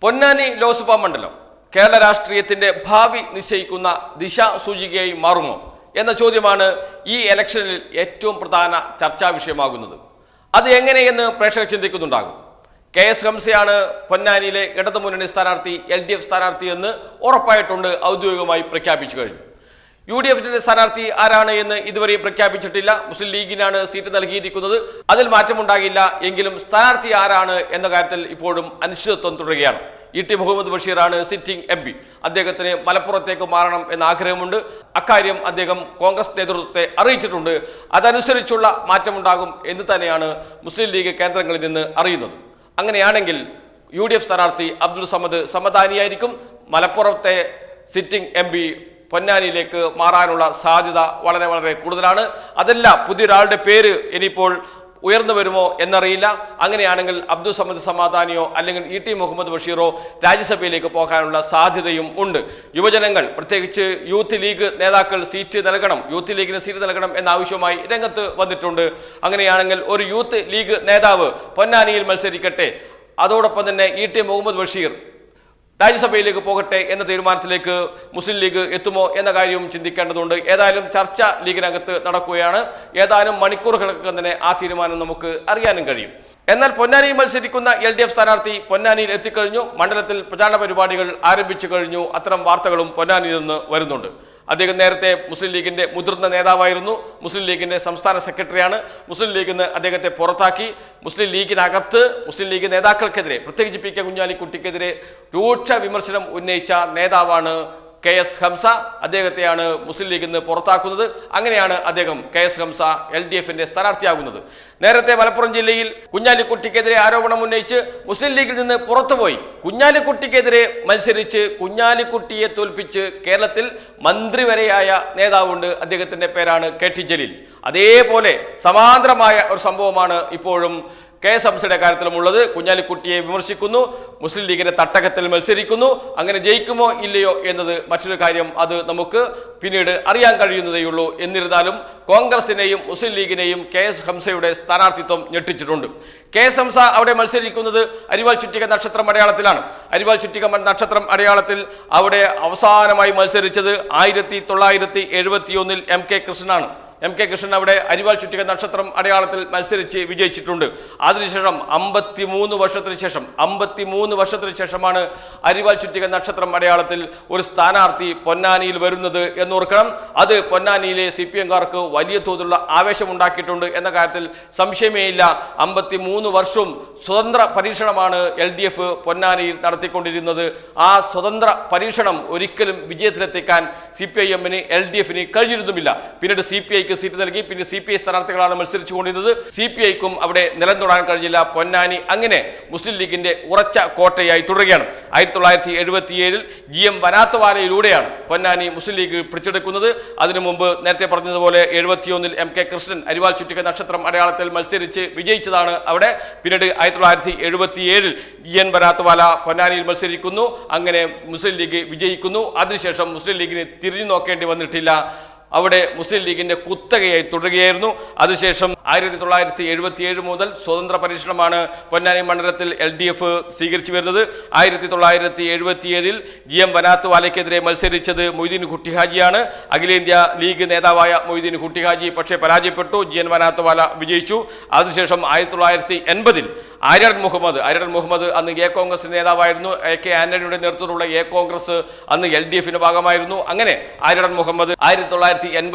പൊന്നാനി ലോക്സഭാ മണ്ഡലം കേരള രാഷ്ട്രീയത്തിന്റെ ഭാവി നിശ്ചയിക്കുന്ന ദിശാസൂചികയായി മാറുമോ എന്ന ചോദ്യമാണ് ഈ ഇലക്ഷനിൽ ഏറ്റവും പ്രധാന ചർച്ചാ വിഷയമാകുന്നത്. അത് എങ്ങനെയെന്ന് പ്രേക്ഷകർ ചിന്തിക്കുന്നുണ്ടാകും. KS ഹംസയാണ് പൊന്നാനിയിലെ ഇടതുമുന്നണി സ്ഥാനാർത്ഥി, LDF സ്ഥാനാർത്ഥി എന്ന് ഉറപ്പായിട്ടുണ്ട്, ഔദ്യോഗികമായി പ്രഖ്യാപിച്ചു കഴിഞ്ഞു. UDFന്റെ സ്ഥാനാർത്ഥി ആരാണ് എന്ന് ഇതുവരെയും പ്രഖ്യാപിച്ചിട്ടില്ല. മുസ്ലിം ലീഗിനാണ് സീറ്റ് നൽകിയിരിക്കുന്നത്. അതിൽ മാറ്റമുണ്ടാകില്ല. എങ്കിലും സ്ഥാനാർത്ഥി ആരാണ് എന്ന കാര്യത്തിൽ ഇപ്പോഴും അനിശ്ചിതത്വം തുടരുകയാണ്. ET മുഹമ്മദ് ബഷീറാണ് സിറ്റിംഗ് MP. അദ്ദേഹത്തിന് മലപ്പുറത്തേക്ക് മാറണം എന്ന ആഗ്രഹമുണ്ട്. അക്കാര്യം അദ്ദേഹം കോൺഗ്രസ് നേതൃത്വത്തെ അറിയിച്ചിട്ടുണ്ട്. അതനുസരിച്ചുള്ള മാറ്റമുണ്ടാകും എന്ന് തന്നെയാണ് മുസ്ലിം ലീഗ് കേന്ദ്രങ്ങളിൽ നിന്ന് അറിയുന്നത്. അങ്ങനെയാണെങ്കിൽ UDF സ്ഥാനാർത്ഥി അബ്ദുൾ സമദ് സമദാനിയായിരിക്കും. മലപ്പുറത്തെ സിറ്റിംഗ് MP പൊന്നാനിയിലേക്ക് മാറാനുള്ള സാധ്യത വളരെ വളരെ കൂടുതലാണ്. അതല്ല, പുതിയൊരാളുടെ പേര് ഇനിയിപ്പോൾ ഉയർന്നു വരുമോ എന്നറിയില്ല. അങ്ങനെയാണെങ്കിൽ അബ്ദുൾ സമദ് സമാധാനിയോ അല്ലെങ്കിൽ ET മുഹമ്മദ് ബഷീറോ രാജ്യസഭയിലേക്ക് പോകാനുള്ള സാധ്യതയും ഉണ്ട്. യുവജനങ്ങൾ, പ്രത്യേകിച്ച് യൂത്ത് ലീഗ് നേതാക്കൾ യൂത്ത് ലീഗിന് സീറ്റ് നൽകണം എന്ന ആവശ്യവുമായി രംഗത്ത് വന്നിട്ടുണ്ട്. അങ്ങനെയാണെങ്കിൽ ഒരു യൂത്ത് ലീഗ് നേതാവ് പൊന്നാനിയിൽ മത്സരിക്കട്ടെ, അതോടൊപ്പം തന്നെ ET മുഹമ്മദ് ബഷീർ രാജ്യസഭയിലേക്ക് പോകട്ടെ എന്ന തീരുമാനത്തിലേക്ക് മുസ്ലിം ലീഗ് എത്തുമോ എന്ന കാര്യവും ചിന്തിക്കേണ്ടതുണ്ട്. ഏതായാലും ചർച്ച ലീഗിനകത്ത് നടക്കുകയാണ്. ഏതാനും മണിക്കൂറുകൾക്ക് തന്നെ ആ തീരുമാനം നമുക്ക് അറിയാനും കഴിയും. എന്നാൽ പൊന്നാനിയിൽ മത്സരിക്കുന്ന LDF സ്ഥാനാർത്ഥി പൊന്നാനിയിൽ എത്തിക്കഴിഞ്ഞു. മണ്ഡലത്തിൽ പ്രചാരണ പരിപാടികൾ ആരംഭിച്ചു കഴിഞ്ഞു. അത്തരം വാർത്തകളും പൊന്നാനിയിൽ നിന്ന് വരുന്നുണ്ട്. അദ്ദേഹം നേരത്തെ മുസ്ലിം ലീഗിന്റെ മുതിർന്ന നേതാവായിരുന്നു. മുസ്ലിം ലീഗിന്റെ സംസ്ഥാന സെക്രട്ടറിയാണ്. മുസ്ലിം ലീഗിൽ നിന്ന് അദ്ദേഹത്തെ പുറത്താക്കി. മുസ്ലിം ലീഗിനകത്ത് മുസ്ലിം ലീഗ് നേതാക്കൾക്കെതിരെ, പ്രത്യേകിച്ച് PK കുഞ്ഞാലിക്കുട്ടിക്കെതിരെ രൂക്ഷ വിമർശനം ഉന്നയിച്ച നേതാവാണ് KS ഹംസ. അദ്ദേഹത്തെയാണ് മുസ്ലിം ലീഗിൽ നിന്ന് പുറത്താക്കുന്നത്. അങ്ങനെയാണ് അദ്ദേഹം KS ഹംസ LDFന്റെ സ്ഥാനാർത്ഥിയാകുന്നത്. നേരത്തെ മലപ്പുറം ജില്ലയിൽ കുഞ്ഞാലിക്കുട്ടിക്കെതിരെ ആരോപണം ഉന്നയിച്ച് മുസ്ലിം ലീഗിൽ നിന്ന് പുറത്തുപോയി കുഞ്ഞാലിക്കുട്ടിക്കെതിരെ മത്സരിച്ച് കുഞ്ഞാലിക്കുട്ടിയെ തോൽപ്പിച്ച് കേരളത്തിൽ മന്ത്രി വരെയായ നേതാവുണ്ട്. അദ്ദേഹത്തിന്റെ പേരാണ് KT ജലീൽ. അതേപോലെ സമാന്തരമായ ഒരു സംഭവമാണ് ഇപ്പോഴും KS ഹംസയുടെ കാര്യത്തിലുമുള്ളത്. കുഞ്ഞാലിക്കുട്ടിയെ വിമർശിക്കുന്നു, മുസ്ലിം ലീഗിന്റെ തട്ടകത്തിൽ മത്സരിക്കുന്നു. അങ്ങനെ ജയിക്കുമോ ഇല്ലയോ എന്നത് മറ്റൊരു കാര്യം. അത് നമുക്ക് പിന്നീട് അറിയാൻ കഴിയുന്നതേയുള്ളൂ. എന്നിരുന്നാലും കോൺഗ്രസിനെയും മുസ്ലിം ലീഗിനെയും KS ഹംസയുടെ സ്ഥാനാർത്ഥിത്വം ഞെട്ടിച്ചിട്ടുണ്ട്. KS ഹംസ അവിടെ മത്സരിക്കുന്നത് അരിവാൾ ചുറ്റിക നക്ഷത്രം അടയാളത്തിലാണ്. അരിവാൾ ചുറ്റിക നക്ഷത്രം അടയാളത്തിൽ അവിടെ അവസാനമായി മത്സരിച്ചത് 1971 MK കൃഷ്ണനാണ്. MK കൃഷ്ണൻ അവിടെ അരിവാൾ ചുറ്റിക നക്ഷത്രം അടയാളത്തിൽ മത്സരിച്ച് വിജയിച്ചിട്ടുണ്ട്. അതിനുശേഷം 53 വർഷത്തിന് ശേഷമാണ് അരിവാൾ ചുറ്റിക നക്ഷത്രം അടയാളത്തിൽ ഒരു സ്ഥാനാർത്ഥി പൊന്നാനിയിൽ വരുന്നത് എന്നോർക്കണം. അത് പൊന്നാനിയിലെ CPM-കാർക്ക് വലിയ തോതിലുള്ള ആവേശമുണ്ടാക്കിയിട്ടുണ്ട് എന്ന കാര്യത്തിൽ സംശയമേ ഇല്ല. 53 വർഷവും സ്വതന്ത്ര പരീക്ഷണമാണ് LDF പൊന്നാനിയിൽ നടത്തിക്കൊണ്ടിരുന്നത്. ആ സ്വതന്ത്ര പരീക്ഷണം ഒരിക്കലും വിജയത്തിലെത്തിക്കാൻ CPIM-ന് LDF-ന് കഴിഞ്ഞിരുന്നുമില്ല. പിന്നീട് CPI-ക്ക് സീറ്റ് നൽകി. പിന്നെ CPI സ്ഥാനാർത്ഥികളാണ് മത്സരിച്ചുകൊണ്ടിരുന്നത്. CPI-ക്കും അവിടെ നിലം തൊടാൻ കഴിഞ്ഞില്ല. പൊന്നാനി അങ്ങനെ മുസ്ലിം ലീഗിന്റെ ഉറച്ച കോട്ടയായി തുടരുകയാണ്. 1977 GM വനാത്തുവാലയിലൂടെയാണ് പൊന്നാനി മുസ്ലിം ലീഗ് പിടിച്ചെടുക്കുന്നത്. അതിനു മുമ്പ് നേരത്തെ പറഞ്ഞതുപോലെ 71 MK കൃഷ്ണൻ അരിവാൾ ചുറ്റിക നക്ഷത്രം അടയാളത്തിൽ മത്സരിച്ച് വിജയിച്ചതാണ് അവിടെ. പിന്നീട് 1977 GN വനാത്തുവാല പൊന്നാനിയിൽ മത്സരിക്കുന്നു. അങ്ങനെ മുസ്ലിം ലീഗ് വിജയിക്കുന്നു. അതിനുശേഷം മുസ്ലിം ലീഗിന് തിരിഞ്ഞു നോക്കേണ്ടി വന്നിട്ടില്ല. അവിടെ മുസ്ലിം ലീഗിന്റെ കുത്തകയായി തുടരുകയായിരുന്നു. അതിനുശേഷം 1977 മുതൽ സ്വതന്ത്ര പരീക്ഷണമാണ് പൊന്നാനി മണ്ഡലത്തിൽ LDF സ്വീകരിച്ചു വരുന്നത്. 1977 GM വനാത്തുവാലയ്ക്കെതിരെ മത്സരിച്ചത് മൊയ്തീൻ കുട്ടിഹാജിയാണ്. അഖിലേന്ത്യാ ലീഗ് നേതാവായ മൊയ്തീൻ കുട്ടിഹാജി പക്ഷേ പരാജയപ്പെട്ടു. GN വനാത്തുവാല വിജയിച്ചു. അതിനുശേഷം 1980 ആര്യടൻ മുഹമ്മദ് അന്ന് A കോൺഗ്രസ് നേതാവായിരുന്നു. AK ആന്റണിയുടെ നേതൃത്വത്തിലുള്ള A കോൺഗ്രസ് അന്ന് LDF-ന്റെ ഭാഗമായിരുന്നു. അങ്ങനെ ആര്യടൻ മുഹമ്മദ് 1980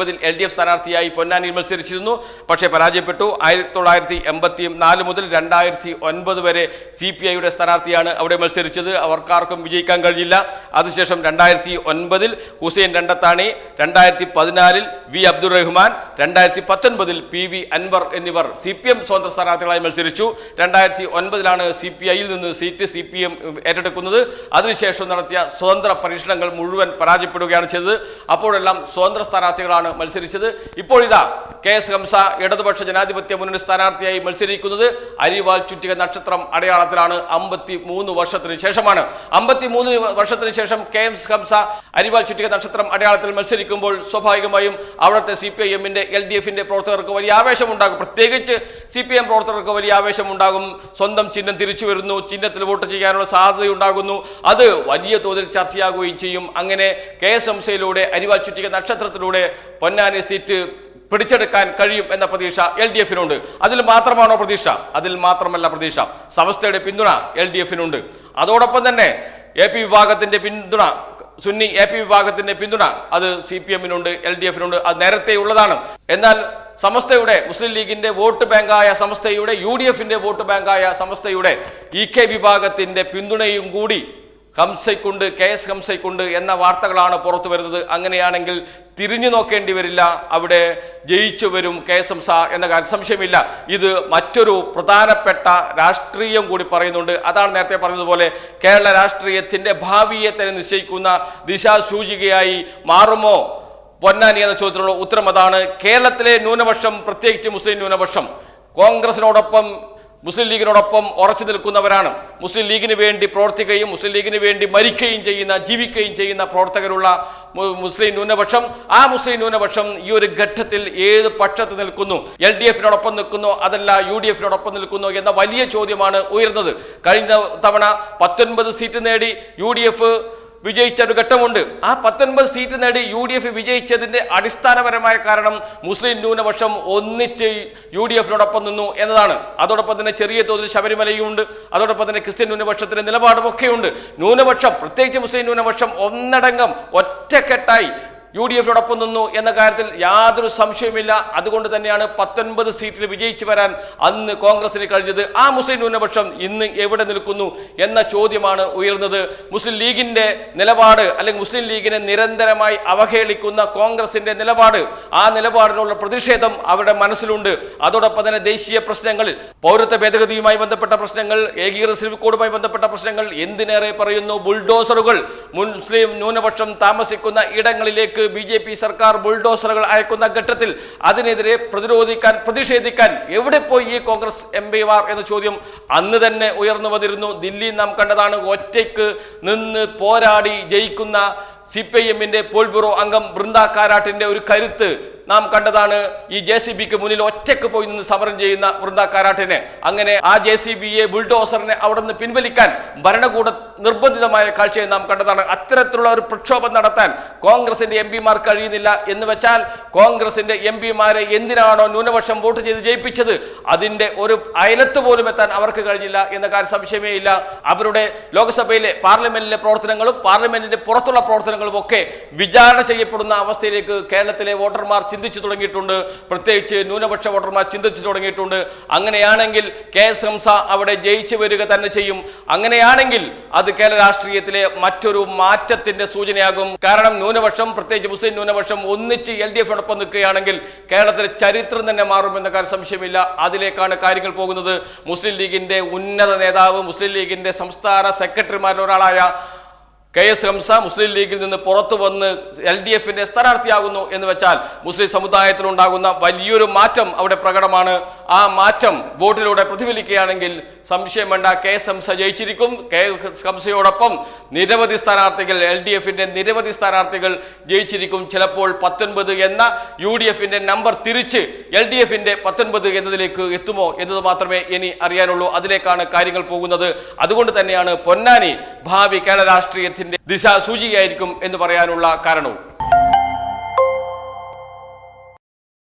LDF സ്ഥാനാർത്ഥിയായി പൊന്നാനിയിൽ മത്സരിച്ചിരുന്നു. പക്ഷേ പരാജയപ്പെട്ടു. 1984 മുതൽ 2009 വരെ CPI-യുടെ സ്ഥാനാർത്ഥിയാണ് അവിടെ മത്സരിച്ചത്. അവർക്കാർക്കും വിജയിക്കാൻ കഴിഞ്ഞില്ല. അതിനുശേഷം 2009 ഹുസൈൻ രണ്ടത്താണി, 2014 V അബ്ദുറഹ്മാൻ, 2019 PV അൻവർ എന്നിവർ CPM സ്വതന്ത്ര സ്ഥാനാർത്ഥികളായി മത്സരിച്ചു. 2009 CPI-യിൽ നിന്ന് സീറ്റ് CPM ഏറ്റെടുക്കുന്നത്. അതിനുശേഷം നടത്തിയ സ്വതന്ത്ര പരീക്ഷണങ്ങൾ മുഴുവൻ പരാജയപ്പെടുകയാണ് ചെയ്തത്. അപ്പോഴെല്ലാം സ്വതന്ത്ര സ്ഥാനാർത്ഥി സ്ഥാനാർത്ഥികളാണ് മത്സരിച്ചത്. ഇപ്പോഴിതാ KS ഹംസ ഇടതുപക്ഷ ജനാധിപത്യ മുന്നണി സ്ഥാനാർത്ഥിയായി മത്സരിക്കുന്നത് അരിവാൾ ചുറ്റിക നക്ഷത്രം അടയാളത്തിലാണ്. 53 വർഷത്തിന് ശേഷമാണ്. 53 വർഷത്തിന് ശേഷം KS ഹംസ അരിവാൾ ചുറ്റിക നക്ഷത്രം അടയാളത്തിൽ മത്സരിക്കുമ്പോൾ സ്വാഭാവികമായും അവിടുത്തെ CPIM-ന്റെ LDF-ന്റെ പ്രവർത്തകർക്ക് വലിയ ആവേശമുണ്ടാകും. പ്രത്യേകിച്ച് CPM പ്രവർത്തകർക്ക് വലിയ ആവേശമുണ്ടാകും. സ്വന്തം ചിഹ്നം തിരിച്ചു വരുന്നു, ചിഹ്നത്തിൽ വോട്ട് ചെയ്യാനുള്ള സാധ്യതയുണ്ടാകുന്നു. അത് വലിയ തോതിൽ ചർച്ചയാകുകയും ചെയ്യും. അങ്ങനെ KS ഹംസയിലൂടെ അരിവാൾ ചുറ്റിക നക്ഷത്രത്തിലൂടെ പൊന്നാനി സീറ്റ് പിടിച്ചെടുക്കാൻ കഴിയും എന്ന പ്രതീക്ഷ LDF-നുണ്ട്. അതിൽ മാത്രമാണോ പ്രതീക്ഷ? അതിൽ മാത്രമല്ല പ്രതീക്ഷ, സമസ്തയുടെ പിന്തുണ LDF-നുണ്ട്. അതോടൊപ്പം തന്നെ AP വിഭാഗത്തിന്റെ പിന്തുണ, സുന്നി AP വിഭാഗത്തിന്റെ പിന്തുണ അത് CPM-നുണ്ട്, LDF-നുണ്ട്. അത് നേരത്തെ ഉള്ളതാണ്. എന്നാൽ സമസ്തയുടെ, മുസ്ലിം ലീഗിന്റെ വോട്ട് ബാങ്കായ സമസ്തയുടെ, UDF-ന്റെ വോട്ട് ബാങ്കായ സമസ്തയുടെ EK വിഭാഗത്തിന്റെ പിന്തുണയും കൂടി ഹംസയ്ക്കുണ്ട്, KS ഹംസയ്ക്കുണ്ട് എന്ന വാർത്തകളാണ് പുറത്തു വരുന്നത്. അങ്ങനെയാണെങ്കിൽ തിരിഞ്ഞു നോക്കേണ്ടി വരില്ല, അവിടെ ജയിച്ചു വരും KS ഹംസ എന്ന കാര്യം സംശയമില്ല. ഇത് മറ്റൊരു പ്രധാനപ്പെട്ട രാഷ്ട്രീയം കൂടി പറയുന്നുണ്ട്. അതാണ് നേരത്തെ പറഞ്ഞതുപോലെ കേരള രാഷ്ട്രീയത്തിന്റെ ഭാവിയെ തന്നെ നിശ്ചയിക്കുന്ന ദിശാസൂചികയായി മാറുമോ പൊന്നാനി എന്ന ചോദ്യത്തിനുള്ള ഉത്തരം അതാണ്. കേരളത്തിലെ ന്യൂനപക്ഷം, പ്രത്യേകിച്ച് മുസ്ലിം ന്യൂനപക്ഷം, കോൺഗ്രസിനോടൊപ്പം മുസ്ലിം ലീഗിനോടൊപ്പം ഉറച്ചു നിൽക്കുന്നവരാണ്. മുസ്ലിം ലീഗിന് വേണ്ടി പ്രവർത്തിക്കുകയും മുസ്ലിം ലീഗിന് വേണ്ടി മരിക്കുകയും ചെയ്യുന്ന, ജീവിക്കുകയും ചെയ്യുന്ന പ്രവർത്തകരുള്ള മുസ്ലിം ന്യൂനപക്ഷം, ആ മുസ്ലിം ന്യൂനപക്ഷം ഈ ഒരു ഘട്ടത്തിൽ ഏത് പക്ഷത്ത് നിൽക്കുന്നു? LDF-നോടൊപ്പം നിൽക്കുന്നോ അതല്ല UDF-നോടൊപ്പം നിൽക്കുന്നോ എന്ന വലിയ ചോദ്യമാണ് ഉയർന്നത്. കഴിഞ്ഞ തവണ 19 സീറ്റ് നേടി UDF വിജയിച്ച ഒരു ഘട്ടമുണ്ട്. ആ 19 സീറ്റ് നേടി UDF വിജയിച്ചതിന്റെ അടിസ്ഥാനപരമായ കാരണം മുസ്ലിം ന്യൂനപക്ഷം ഒന്നിച്ച് UDF-നോടൊപ്പം നിന്നു എന്നതാണ്. അതോടൊപ്പം തന്നെ ചെറിയ തോതിൽ ശബരിമലയുണ്ട്, അതോടൊപ്പം തന്നെ ക്രിസ്ത്യൻ ന്യൂനപക്ഷത്തിന്റെ നിലപാടും ഒക്കെയുണ്ട്. ന്യൂനപക്ഷം, പ്രത്യേകിച്ച് മുസ്ലിം ന്യൂനപക്ഷം ഒന്നടങ്കം ഒറ്റക്കെട്ടായി UDF-നോടൊപ്പം നിന്നു എന്ന കാര്യത്തിൽ യാതൊരു സംശയവുമില്ല. അതുകൊണ്ട് തന്നെയാണ് 19 സീറ്റിൽ വിജയിച്ചു വരാൻ അന്ന് കോൺഗ്രസിന് കഴിഞ്ഞത്. ആ മുസ്ലിം ന്യൂനപക്ഷം ഇന്ന് എവിടെ നിൽക്കുന്നു എന്ന ചോദ്യമാണ് ഉയർന്നത്. മുസ്ലിം ലീഗിന്റെ നിലപാട്, അല്ലെങ്കിൽ മുസ്ലിം ലീഗിനെ നിരന്തരമായി അവഹേളിക്കുന്ന കോൺഗ്രസിന്റെ നിലപാട്, ആ നിലപാടിനുള്ള പ്രതിഷേധം അവരുടെ മനസ്സിലുണ്ട്. അതോടൊപ്പം തന്നെ ദേശീയ പ്രശ്നങ്ങളിൽ, പൗരത്വ ഭേദഗതിയുമായി ബന്ധപ്പെട്ട പ്രശ്നങ്ങൾ, ഏകീകൃത സിവിൽ കോഡുമായി ബന്ധപ്പെട്ട പ്രശ്നങ്ങൾ, എന്തിനേറെ പറയുന്നു ബുൾഡോസറുകൾ, മുസ്ലിം ന്യൂനപക്ഷം താമസിക്കുന്ന ഇടങ്ങളിലേക്ക് BJP സർക്കാർ ബുൾഡോസറുകൾ അയക്കുന്ന ഘട്ടത്തിൽ അതിനെതിരെ പ്രതിഷേധിക്കാൻ എവിടെ പോയി ഈ കോൺഗ്രസ് MP-മാർ എന്ന ചോദ്യം അന്ന് തന്നെ ഉയർന്നു വന്നിരുന്നു. ദില്ലിയിൽ നാം കണ്ടതാണ്, ഒറ്റയ്ക്ക് നിന്ന് പോരാടി ജയിക്കുന്ന CPIM-ന്റെ പോൾ ബ്യൂറോ അംഗം ബൃന്ദ കാരാട്ടിന്റെ ഒരു കരുത്ത് നാം കണ്ടതാണ്. ഈ JCB-ക്ക് മുന്നിൽ ഒറ്റയ്ക്ക് പോയി നിന്ന് സമരം ചെയ്യുന്ന ബൃന്ദ കാരാട്ടിനെ, അങ്ങനെ ആ JCB-യെ, ബുൾഡോസറിനെ അവിടെ നിന്ന് പിൻവലിക്കാൻ ഭരണകൂടം നിർബന്ധിതമായ കാഴ്ചയെ നാം കണ്ടതാണ്. അത്തരത്തിലുള്ള ഒരു പ്രക്ഷോഭം നടത്താൻ കോൺഗ്രസിന്റെ MP-മാർ കഴിയുന്നില്ല എന്ന് വെച്ചാൽ കോൺഗ്രസിന്റെ MP-മാരെ എന്തിനാണോ ന്യൂനപക്ഷം വോട്ട് ചെയ്ത് ജയിപ്പിച്ചത് അതിന്റെ ഒരു അയലത്ത് പോലും എത്താൻ അവർക്ക് കഴിഞ്ഞില്ല എന്ന കാര്യം സംശയമേ ഇല്ല. അവരുടെ ലോക്സഭയിലെ, പാർലമെന്റിലെ പ്രവർത്തനങ്ങളും പാർലമെന്റിന്റെ പുറത്തുള്ള പ്രവർത്തനങ്ങളും ഒക്കെ വിചാരണ ചെയ്യപ്പെടുന്ന അവസ്ഥയിലേക്ക് കേരളത്തിലെ വോട്ടർമാർ ചിന്തിച്ചു തുടങ്ങിയിട്ടുണ്ട്. പ്രത്യേകിച്ച് ന്യൂനപക്ഷ വോട്ടർമാർ ചിന്തിച്ചു തുടങ്ങിയിട്ടുണ്ട്. അങ്ങനെയാണെങ്കിൽ KS ഹംസ അവിടെ ജയിച്ചു വരിക തന്നെ ചെയ്യും. അങ്ങനെയാണെങ്കിൽ അത് കേരള രാഷ്ട്രീയത്തിലെ മറ്റൊരു മാറ്റത്തിന്റെ സൂചനയാകും. കാരണം ന്യൂനപക്ഷം, പ്രത്യേകിച്ച് മുസ്ലിം ന്യൂനപക്ഷം ഒന്നിച്ച് LDF-നോടൊപ്പം നിൽക്കുകയാണെങ്കിൽ കേരളത്തിലെ ചരിത്രം തന്നെ മാറുമെന്ന കാര്യം സംശയമില്ല. അതിലേക്കാണ് കാര്യങ്ങൾ പോകുന്നത്. മുസ്ലിം ലീഗിന്റെ ഉന്നത നേതാവ്, മുസ്ലിം ലീഗിന്റെ സംസ്ഥാന സെക്രട്ടറിമാരിൽ ഒരാളായ KS ഹംസ മുസ്ലിം ലീഗിൽ നിന്ന് പുറത്തു വന്ന് LDF-ന്റെ സ്ഥാനാർത്ഥിയാകുന്നു എന്ന് വെച്ചാൽ മുസ്ലിം സമുദായത്തിലുണ്ടാകുന്ന വലിയൊരു മാറ്റം അവിടെ പ്രകടമാണ്. ആ മാറ്റം വോട്ടിലൂടെ പ്രതിഫലിക്കുകയാണെങ്കിൽ സംശയം വേണ്ട, KS ഹംസ ജയിച്ചിരിക്കും. KS ഹംസയോടൊപ്പം നിരവധി സ്ഥാനാർത്ഥികൾ, LDF-ന്റെ നിരവധി സ്ഥാനാർത്ഥികൾ ജയിച്ചിരിക്കും. ചിലപ്പോൾ 19 എന്ന UDF-ന്റെ നമ്പർ തിരിച്ച് LDF-ന്റെ 19 എന്നതിലേക്ക് എത്തുമോ എന്നത് മാത്രമേ ഇനി അറിയാനുള്ളൂ. അതിലേക്കാണ് കാര്യങ്ങൾ പോകുന്നത്. അതുകൊണ്ട് തന്നെയാണ് പൊന്നാനി ഭാവി കേരള രാഷ്ട്രീയത്തിന്റെ ദിശാസൂചികയായിരിക്കും എന്ന് പറയാനുള്ള കാരണവും.